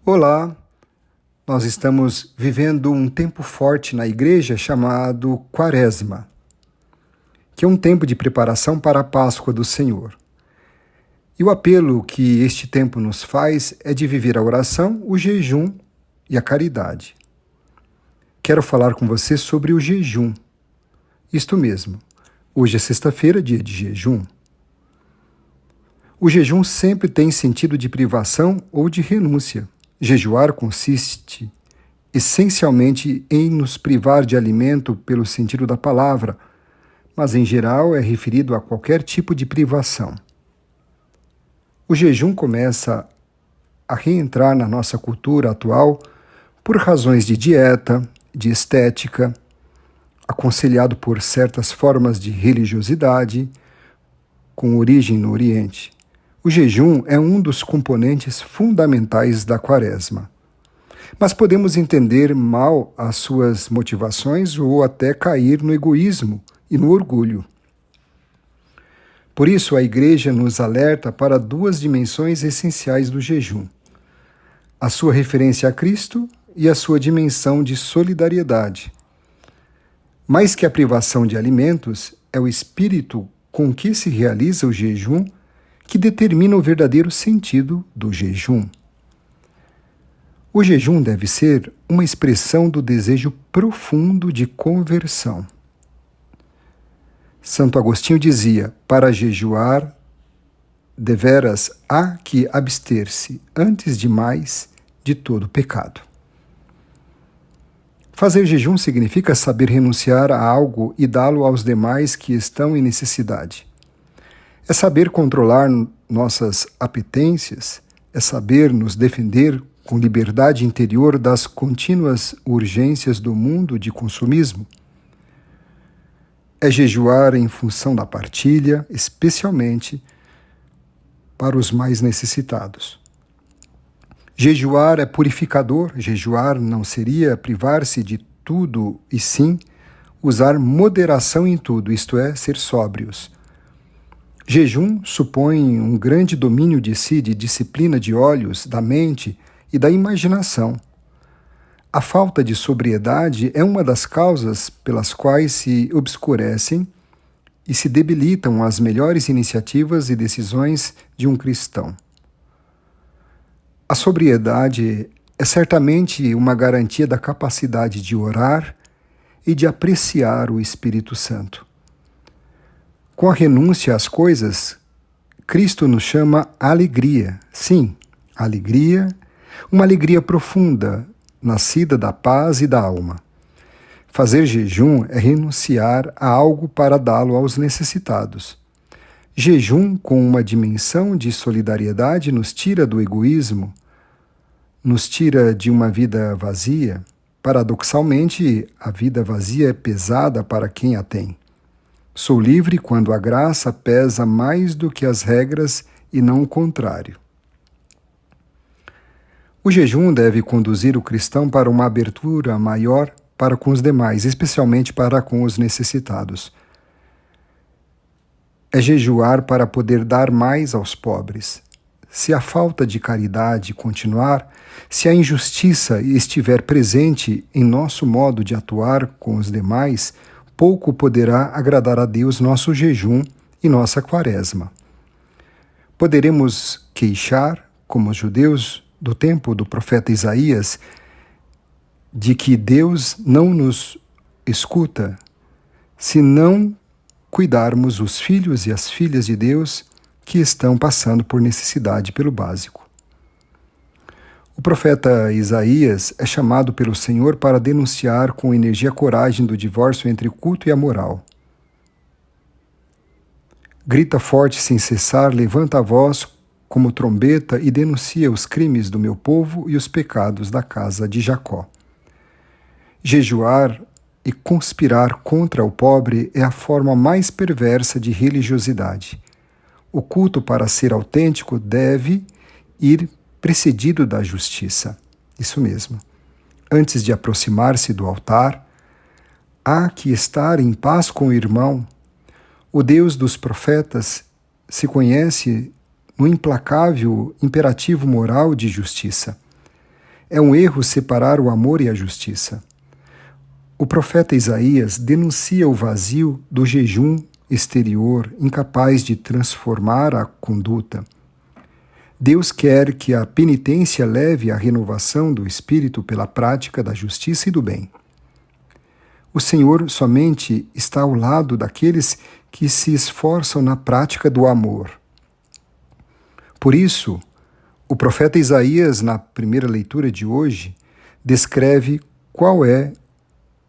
Olá, nós estamos vivendo um tempo forte na igreja chamado Quaresma, que é um tempo de preparação para a Páscoa do Senhor. E o apelo que este tempo nos faz é de viver a oração, o jejum e a caridade. Quero falar com você sobre o jejum. Isto mesmo, hoje é sexta-feira, dia de jejum. O jejum sempre tem sentido de privação ou de renúncia. Jejuar consiste essencialmente em nos privar de alimento pelo sentido da palavra, mas em geral é referido a qualquer tipo de privação. O jejum começa a reentrar na nossa cultura atual por razões de dieta, de estética, aconselhado por certas formas de religiosidade, com origem no Oriente. O jejum é um dos componentes fundamentais da Quaresma. Mas podemos entender mal as suas motivações ou até cair no egoísmo e no orgulho. Por isso, a Igreja nos alerta para duas dimensões essenciais do jejum: a sua referência a Cristo e a sua dimensão de solidariedade. Mais que a privação de alimentos, é o espírito com que se realiza o jejum que determina o verdadeiro sentido do jejum. O jejum deve ser uma expressão do desejo profundo de conversão. Santo Agostinho dizia: para jejuar, deveras há que abster-se, antes de mais, de todo pecado. Fazer jejum significa saber renunciar a algo e dá-lo aos demais que estão em necessidade. É saber controlar nossas apetências, é saber nos defender com liberdade interior das contínuas urgências do mundo de consumismo. É jejuar em função da partilha, especialmente para os mais necessitados. Jejuar é purificador. Jejuar não seria privar-se de tudo, e sim usar moderação em tudo, isto é, ser sóbrios. Jejum supõe um grande domínio de si, de disciplina de olhos, da mente e da imaginação. A falta de sobriedade é uma das causas pelas quais se obscurecem e se debilitam as melhores iniciativas e decisões de um cristão. A sobriedade é certamente uma garantia da capacidade de orar e de apreciar o Espírito Santo. Com a renúncia às coisas, Cristo nos chama à alegria. Sim, alegria, uma alegria profunda, nascida da paz e da alma. Fazer jejum é renunciar a algo para dá-lo aos necessitados. Jejum com uma dimensão de solidariedade nos tira do egoísmo, nos tira de uma vida vazia. Paradoxalmente, a vida vazia é pesada para quem a tem. Sou livre quando a graça pesa mais do que as regras e não o contrário. O jejum deve conduzir o cristão para uma abertura maior para com os demais, especialmente para com os necessitados. É jejuar para poder dar mais aos pobres. Se a falta de caridade continuar, se a injustiça estiver presente em nosso modo de atuar com os demais, pouco poderá agradar a Deus nosso jejum e nossa quaresma. Poderemos queixar, como os judeus do tempo do profeta Isaías, de que Deus não nos escuta se não cuidarmos os filhos e as filhas de Deus que estão passando por necessidade pelo básico. O profeta Isaías é chamado pelo Senhor para denunciar com energia a coragem do divórcio entre o culto e a moral. Grita forte sem cessar, levanta a voz como trombeta e denuncia os crimes do meu povo e os pecados da casa de Jacó. Jejuar e conspirar contra o pobre é a forma mais perversa de religiosidade. O culto, para ser autêntico, deve ir precedido da justiça. Isso mesmo. Antes de aproximar-se do altar, há que estar em paz com o irmão. O Deus dos profetas se conhece no implacável imperativo moral de justiça. É um erro separar o amor e a justiça. O profeta Isaías denuncia o vazio do jejum exterior, incapaz de transformar a conduta. Deus quer que a penitência leve à renovação do espírito pela prática da justiça e do bem. O Senhor somente está ao lado daqueles que se esforçam na prática do amor. Por isso, o profeta Isaías, na primeira leitura de hoje, descreve qual é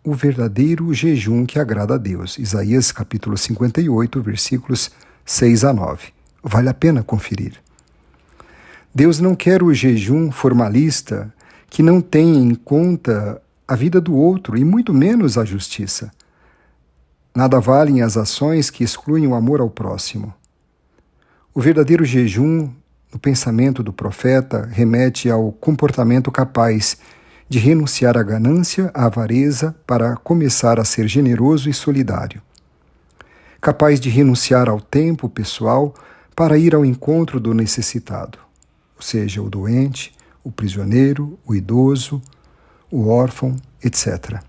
o verdadeiro jejum que agrada a Deus. Isaías capítulo 58, versículos 6 a 9. Vale a pena conferir. Deus não quer o jejum formalista que não tem em conta a vida do outro e muito menos a justiça. Nada valem as ações que excluem o amor ao próximo. O verdadeiro jejum, no pensamento do profeta, remete ao comportamento capaz de renunciar à ganância, à avareza, para começar a ser generoso e solidário. Capaz de renunciar ao tempo pessoal para ir ao encontro do necessitado, ou seja, o doente, o prisioneiro, o idoso, o órfão, etc.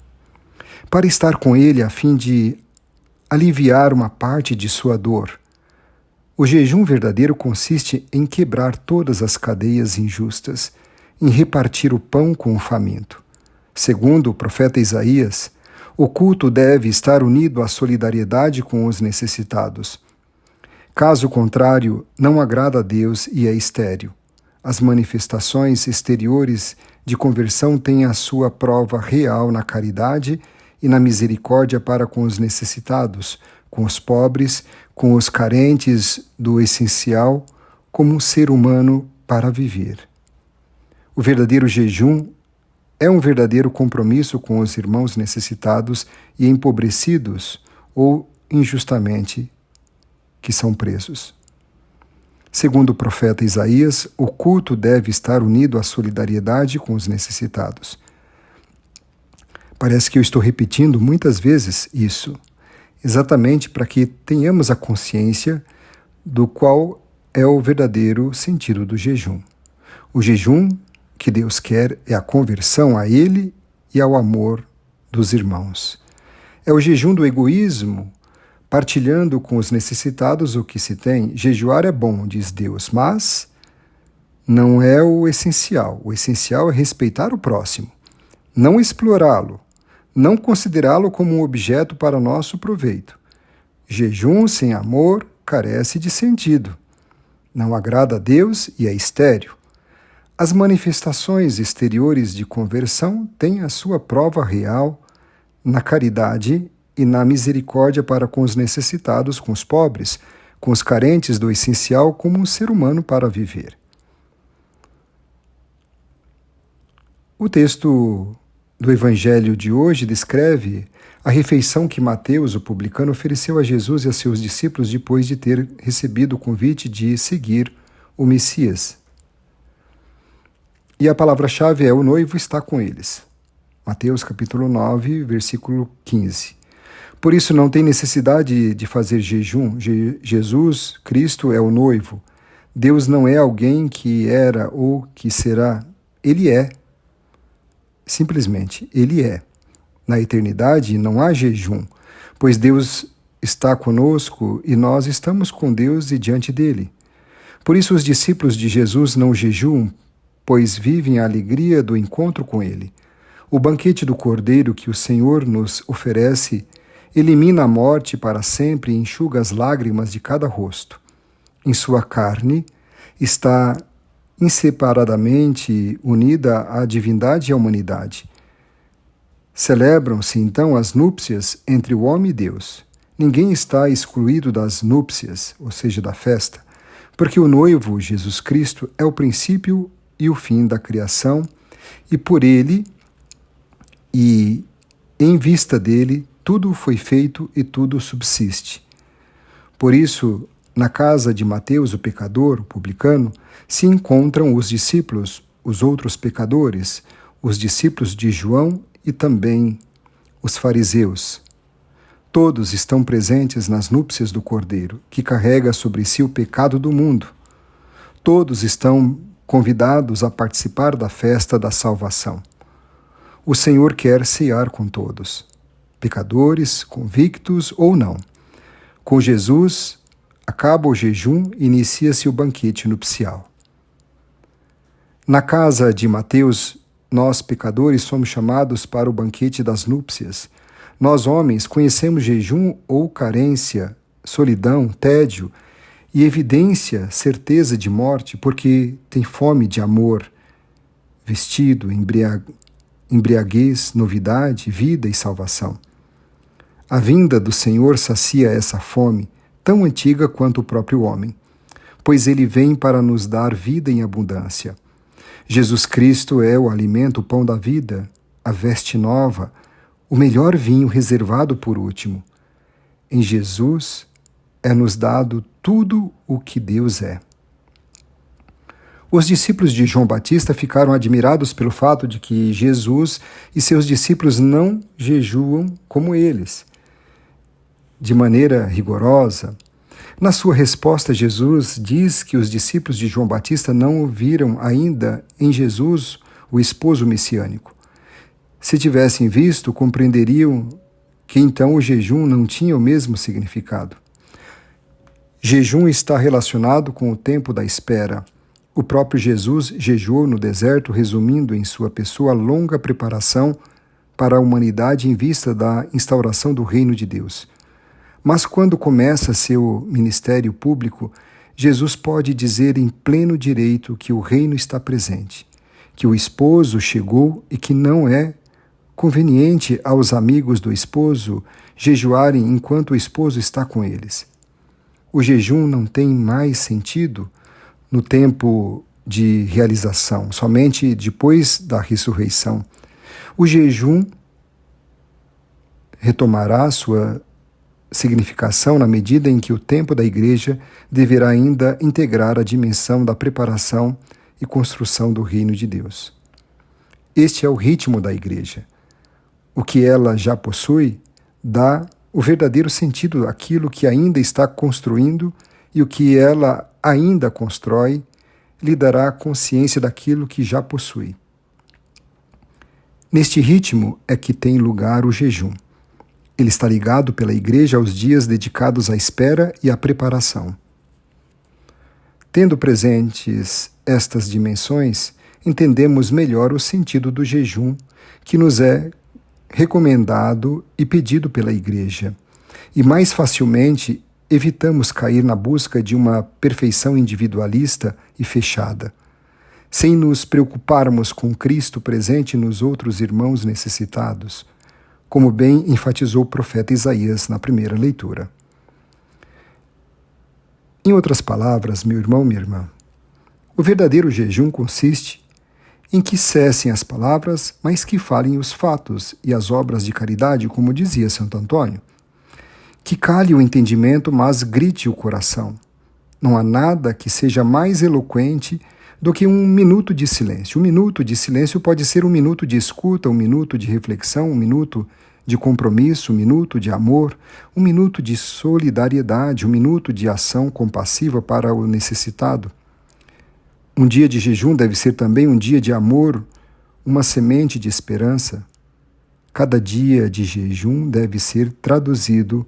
Para estar com ele a fim de aliviar uma parte de sua dor. O jejum verdadeiro consiste em quebrar todas as cadeias injustas, em repartir o pão com o faminto. Segundo o profeta Isaías, o culto deve estar unido à solidariedade com os necessitados. Caso contrário, não agrada a Deus e é estéril. As manifestações exteriores de conversão têm a sua prova real na caridade e na misericórdia para com os necessitados, com os pobres, com os carentes do essencial, como um ser humano para viver. O verdadeiro jejum é um verdadeiro compromisso com os irmãos necessitados e empobrecidos ou injustamente que são presos. Segundo o profeta Isaías, o culto deve estar unido à solidariedade com os necessitados. Parece que eu estou repetindo muitas vezes isso, exatamente para que tenhamos a consciência do qual é o verdadeiro sentido do jejum. O jejum que Deus quer é a conversão a Ele e ao amor dos irmãos. É o jejum do egoísmo, partilhando com os necessitados o que se tem. Jejuar é bom, diz Deus, mas não é o essencial. O essencial é respeitar o próximo, não explorá-lo, não considerá-lo como um objeto para nosso proveito. Jejum sem amor carece de sentido. Não agrada a Deus e é estéril. As manifestações exteriores de conversão têm a sua prova real na caridade e na misericórdia para com os necessitados, com os pobres, com os carentes do essencial, como um ser humano para viver. O texto do Evangelho de hoje descreve a refeição que Mateus, o publicano, ofereceu a Jesus e a seus discípulos depois de ter recebido o convite de seguir o Messias. E a palavra-chave é: o noivo está com eles. Mateus capítulo 9, versículo 15. Por isso não tem necessidade de fazer jejum. Jesus, Cristo, é o noivo. Deus não é alguém que era ou que será. Ele é. Simplesmente, Ele é. Na eternidade não há jejum, pois Deus está conosco e nós estamos com Deus e diante dele. Por isso os discípulos de Jesus não jejuam, pois vivem a alegria do encontro com Ele. O banquete do Cordeiro que o Senhor nos oferece elimina a morte para sempre e enxuga as lágrimas de cada rosto. Em sua carne está inseparadamente unida a divindade e a humanidade. Celebram-se então as núpcias entre o homem e Deus. Ninguém está excluído das núpcias, ou seja, da festa, porque o noivo, Jesus Cristo, é o princípio e o fim da criação, e por ele e em vista dele tudo foi feito e tudo subsiste. Por isso, na casa de Mateus, o pecador, o publicano, se encontram os discípulos, os outros pecadores, os discípulos de João e também os fariseus. Todos estão presentes nas núpcias do Cordeiro, que carrega sobre si o pecado do mundo. Todos estão convidados a participar da festa da salvação. O Senhor quer cear com todos, pecadores, convictos ou não. Com Jesus, acaba o jejum e inicia-se o banquete nupcial. Na casa de Mateus, nós, pecadores, somos chamados para o banquete das núpcias. Nós, homens, conhecemos jejum ou carência, solidão, tédio e evidência, certeza de morte, porque tem fome de amor, vestido, embriaguez, novidade, vida e salvação. A vinda do Senhor sacia essa fome, tão antiga quanto o próprio homem, pois ele vem para nos dar vida em abundância. Jesus Cristo é o alimento, o pão da vida, a veste nova, o melhor vinho reservado por último. Em Jesus é-nos dado tudo o que Deus é. Os discípulos de João Batista ficaram admirados pelo fato de que Jesus e seus discípulos não jejuam como eles, de maneira rigorosa. Na sua resposta, Jesus diz que os discípulos de João Batista não viram ainda em Jesus o esposo messiânico. Se tivessem visto, compreenderiam que então o jejum não tinha o mesmo significado. Jejum está relacionado com o tempo da espera. O próprio Jesus jejuou no deserto, resumindo em sua pessoa a longa preparação para a humanidade em vista da instauração do reino de Deus. Mas quando começa seu ministério público, Jesus pode dizer em pleno direito que o reino está presente, que o esposo chegou e que não é conveniente aos amigos do esposo jejuarem enquanto o esposo está com eles. O jejum não tem mais sentido no tempo de realização, somente depois da ressurreição. O jejum retomará sua significação na medida em que o tempo da igreja deverá ainda integrar a dimensão da preparação e construção do reino de Deus. Este é o ritmo da igreja. O que ela já possui dá o verdadeiro sentido àquilo que ainda está construindo, e o que ela ainda constrói lhe dará consciência daquilo que já possui. Neste ritmo é que tem lugar o jejum. Ele está ligado pela igreja aos dias dedicados à espera e à preparação. Tendo presentes estas dimensões, entendemos melhor o sentido do jejum que nos é recomendado e pedido pela igreja, e mais facilmente evitamos cair na busca de uma perfeição individualista e fechada, sem nos preocuparmos com Cristo presente nos outros irmãos necessitados, como bem enfatizou o profeta Isaías na primeira leitura. Em outras palavras, meu irmão, minha irmã, o verdadeiro jejum consiste em que cessem as palavras, mas que falem os fatos e as obras de caridade, como dizia Santo Antônio. Que cale o entendimento, mas grite o coração. Não há nada que seja mais eloquente do que um minuto de silêncio. Um minuto de silêncio pode ser um minuto de escuta, um minuto de reflexão, um minuto de compromisso, um minuto de amor, um minuto de solidariedade, um minuto de ação compassiva para o necessitado. Um dia de jejum deve ser também um dia de amor, uma semente de esperança. Cada dia de jejum deve ser traduzido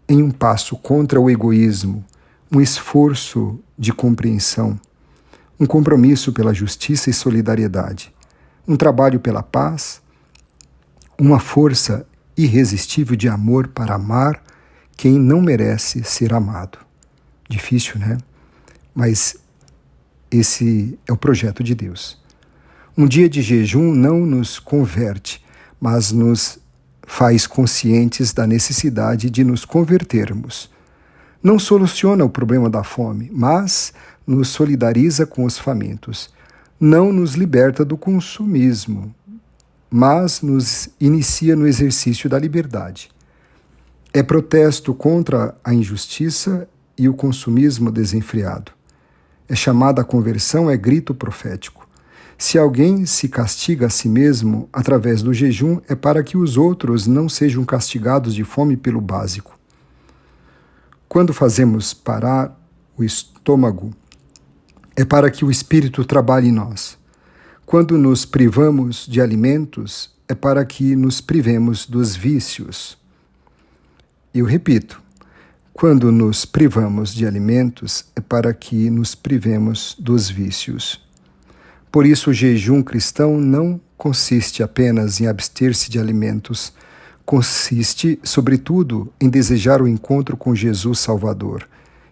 em um passo contra o egoísmo, um esforço de compreensão, um compromisso pela justiça e solidariedade, um trabalho pela paz, uma força irresistível de amor para amar quem não merece ser amado. Difícil, né? Mas esse é o projeto de Deus. Um dia de jejum não nos converte, mas nos faz conscientes da necessidade de nos convertermos. Não soluciona o problema da fome, mas nos solidariza com os famintos. Não nos liberta do consumismo, mas nos inicia no exercício da liberdade. É protesto contra a injustiça e o consumismo desenfreado. É chamada a conversão, é grito profético. Se alguém se castiga a si mesmo através do jejum, é para que os outros não sejam castigados de fome pelo básico. Quando fazemos parar o estômago é para que o Espírito trabalhe em nós. Quando nos privamos de alimentos, é para que nos privemos dos vícios. Eu repito, quando nos privamos de alimentos, é para que nos privemos dos vícios. Por isso, o jejum cristão não consiste apenas em abster-se de alimentos, consiste, sobretudo, em desejar o encontro com Jesus Salvador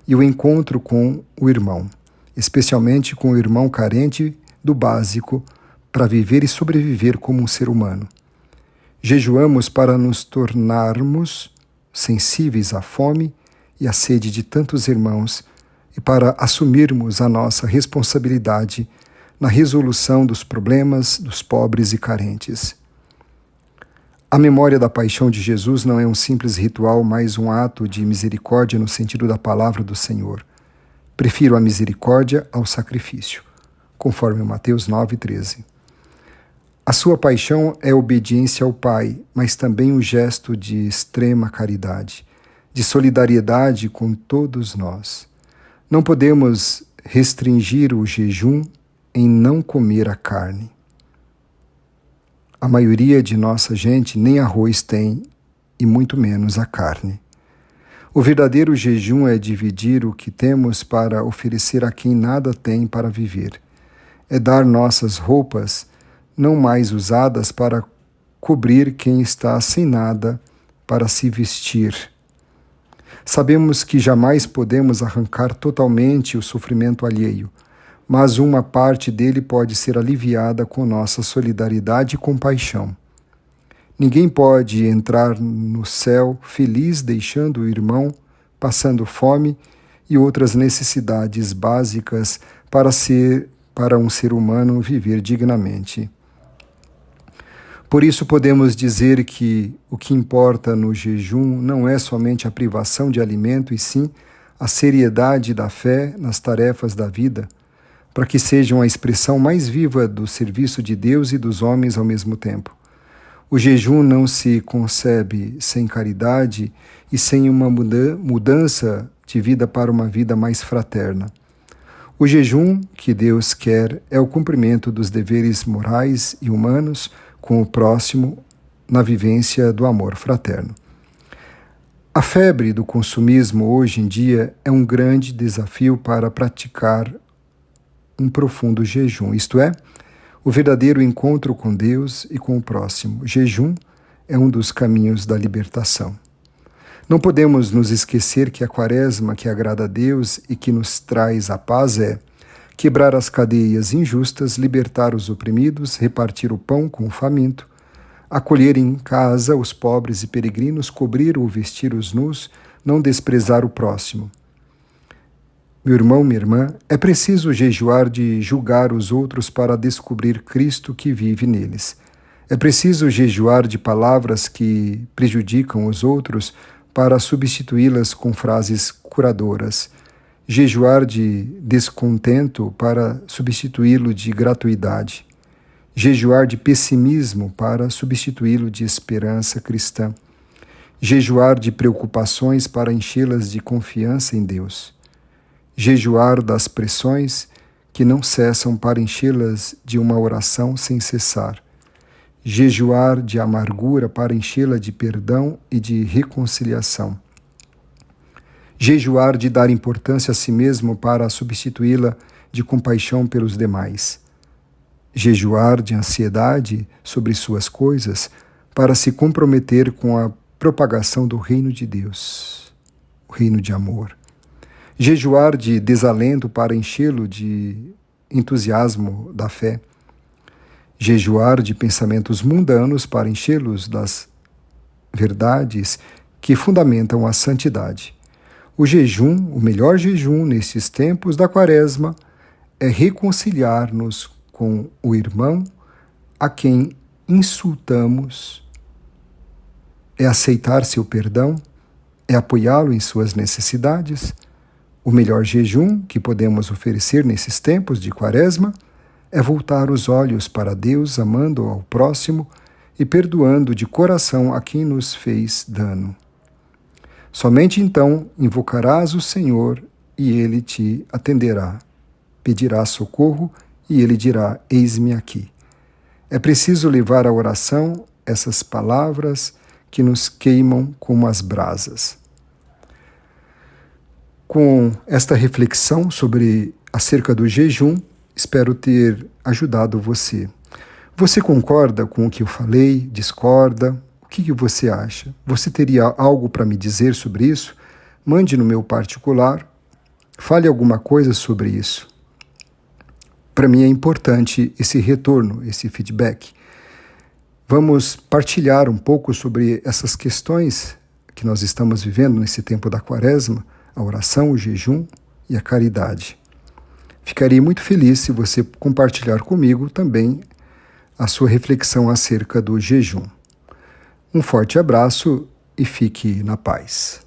e o encontro com o irmão, especialmente com o irmão carente do básico, para viver e sobreviver como um ser humano. Jejuamos para nos tornarmos sensíveis à fome e à sede de tantos irmãos e para assumirmos a nossa responsabilidade na resolução dos problemas dos pobres e carentes. A memória da paixão de Jesus não é um simples ritual, mas um ato de misericórdia no sentido da palavra do Senhor. Prefiro a misericórdia ao sacrifício, conforme Mateus 9,13. A sua paixão é obediência ao Pai, mas também um gesto de extrema caridade, de solidariedade com todos nós. Não podemos restringir o jejum em não comer a carne. A maioria de nossa gente nem arroz tem, e muito menos a carne. O verdadeiro jejum é dividir o que temos para oferecer a quem nada tem para viver. É dar nossas roupas, não mais usadas, para cobrir quem está sem nada para se vestir. Sabemos que jamais podemos arrancar totalmente o sofrimento alheio, mas uma parte dele pode ser aliviada com nossa solidariedade e compaixão. Ninguém pode entrar no céu feliz deixando o irmão passando fome e outras necessidades básicas para um ser humano viver dignamente. Por isso podemos dizer que o que importa no jejum não é somente a privação de alimento, e sim a seriedade da fé nas tarefas da vida, para que sejam a expressão mais viva do serviço de Deus e dos homens ao mesmo tempo. O jejum não se concebe sem caridade e sem uma mudança de vida para uma vida mais fraterna. O jejum que Deus quer é o cumprimento dos deveres morais e humanos com o próximo na vivência do amor fraterno. A febre do consumismo hoje em dia é um grande desafio para praticar um profundo jejum, isto é, o verdadeiro encontro com Deus e com o próximo. Jejum é um dos caminhos da libertação. Não podemos nos esquecer que a quaresma que agrada a Deus e que nos traz a paz é quebrar as cadeias injustas, libertar os oprimidos, repartir o pão com o faminto, acolher em casa os pobres e peregrinos, cobrir ou vestir os nus, não desprezar o próximo. Meu irmão, minha irmã, é preciso jejuar de julgar os outros para descobrir Cristo que vive neles. É preciso jejuar de palavras que prejudicam os outros para substituí-las com frases curadoras. Jejuar de descontento para substituí-lo de gratuidade. Jejuar de pessimismo para substituí-lo de esperança cristã. Jejuar de preocupações para enchê-las de confiança em Deus. Jejuar das pressões que não cessam para enchê-las de uma oração sem cessar. Jejuar de amargura para enchê-la de perdão e de reconciliação. Jejuar de dar importância a si mesmo para substituí-la de compaixão pelos demais. Jejuar de ansiedade sobre suas coisas para se comprometer com a propagação do reino de Deus, o reino de amor. Jejuar de desalento para enchê-lo de entusiasmo da fé. Jejuar de pensamentos mundanos para enchê-los das verdades que fundamentam a santidade. O jejum, o melhor jejum nesses tempos da quaresma, é reconciliar-nos com o irmão a quem insultamos, é aceitar seu perdão, é apoiá-lo em suas necessidades. O melhor jejum que podemos oferecer nesses tempos de quaresma é voltar os olhos para Deus, amando ao próximo e perdoando de coração a quem nos fez dano. Somente então invocarás o Senhor e Ele te atenderá. pedirá socorro e ele dirá: eis-me aqui. É preciso levar à oração essas palavras que nos queimam como as brasas. Com esta reflexão acerca do jejum, espero ter ajudado você. Você concorda com o que eu falei? Discorda? O que você acha? Você teria algo para me dizer sobre isso? Mande no meu particular. Fale alguma coisa sobre isso. Para mim é importante esse retorno, esse feedback. Vamos partilhar um pouco sobre essas questões que nós estamos vivendo nesse tempo da Quaresma, a oração, o jejum e a caridade. Ficarei muito feliz se você compartilhar comigo também a sua reflexão acerca do jejum. Um forte abraço e fique na paz.